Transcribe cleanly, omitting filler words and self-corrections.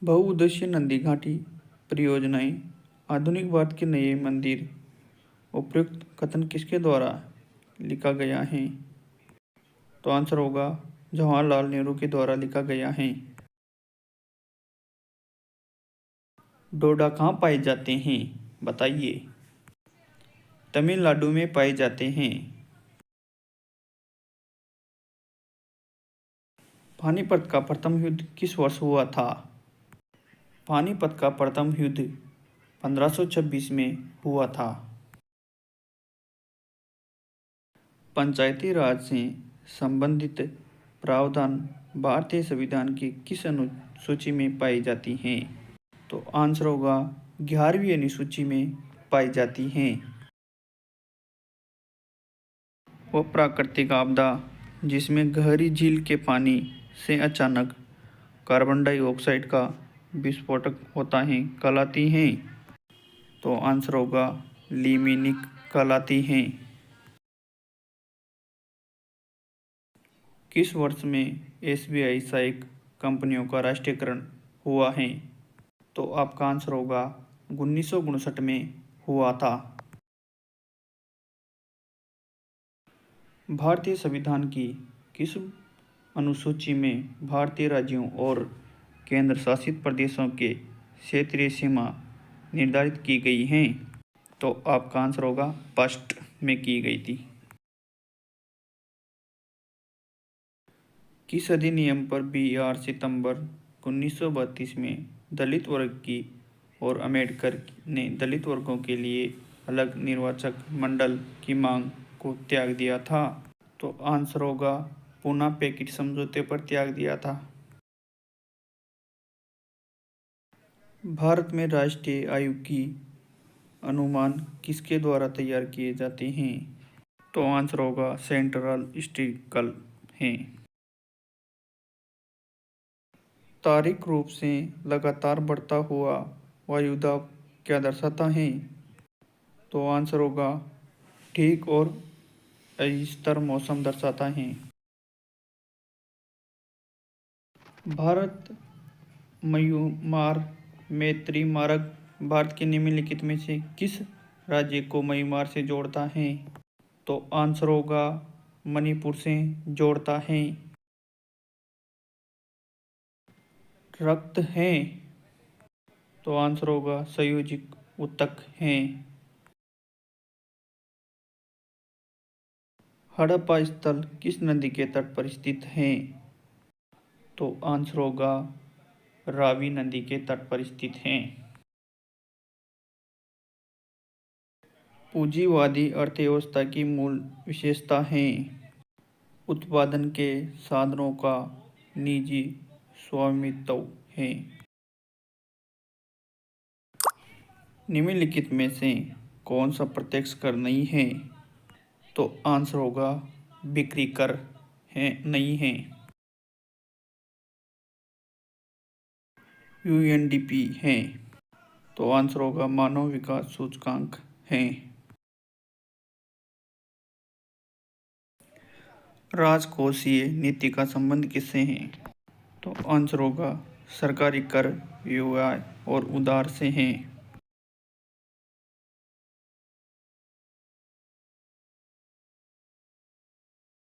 बहुउद्देशीय नंदी घाटी परियोजनाएं आधुनिक भारत के नए मंदिर। उपयुक्त कथन किसके द्वारा लिखा गया है? तो आंसर होगा जवाहरलाल नेहरू के द्वारा लिखा गया है। डोडा कहाँ पाए जाते हैं? बताइए। तमिलनाडु में पाए जाते हैं। पानीपत का प्रथम युद्ध किस वर्ष हुआ था? पानीपत का प्रथम युद्ध 1526 में हुआ था। पंचायती राज से संबंधित प्रावधान भारतीय संविधान की किस अनुसूची में पाई जाती हैं? तो आंसर होगा 11वीं अनुसूची में पाई जाती हैं। वो प्राकृतिक आपदा जिसमें गहरी झील के पानी से अचानक कार्बन डाइऑक्साइड का विस्फोटक होता है कहलाती हैं। तो आंसर होगा लिमिनिक कहलाती हैं। किस वर्ष में एसबीआई सहायक कंपनियों का राष्ट्रीयकरण हुआ है? तो आपका आंसर होगा 1959 में हुआ था। भारतीय संविधान की किस अनुसूची में भारतीय राज्यों और केंद्र शासित प्रदेशों के क्षेत्रीय सीमा निर्धारित की गई हैं? तो आपका आंसर होगा फर्स्ट में की गई थी। किस अधिनियम पर 8 सितंबर 1932 में दलित वर्ग की और अम्बेडकर ने दलित वर्गों के लिए अलग निर्वाचक मंडल की मांग को त्याग दिया था? तो आंसर होगा पूना पैकेट समझौते पर त्याग दिया था। भारत में राष्ट्रीय आयु की अनुमान किसके द्वारा तैयार किए जाते हैं? तो आंसर होगा सेंट्रल स्टैटिस्टिकल है। तार्किक रूप से लगातार बढ़ता हुआ वायुदाब क्या दर्शाता है? तो आंसर होगा ठीक और अस्थिर मौसम दर्शाता है। भारत म्यांमार मैत्री मार्ग भारत के निम्नलिखित में से किस राज्य को म्यांमार से जोड़ता है? तो आंसर होगा मणिपुर से जोड़ता है। रक्त है? तो आंसर होगा संयोजित ऊतक है। हड़प्पा स्थल किस नदी के तट पर स्थित है? तो आंसर होगा रावी नदी के तट पर स्थित है। पूंजीवादी अर्थव्यवस्था की मूल विशेषता है उत्पादन के साधनों का निजी स्वामित्व है। निम्नलिखित में से कौन सा प्रत्यक्ष कर नहीं है? तो आंसर होगा बिक्री कर है नहीं है। यूएनडीपी है? तो आंसर होगा मानव विकास सूचकांक है। राजकोषीय नीति का संबंध किससे है? तो आंसर होगा सरकारी कर, व्यय और उधार से है।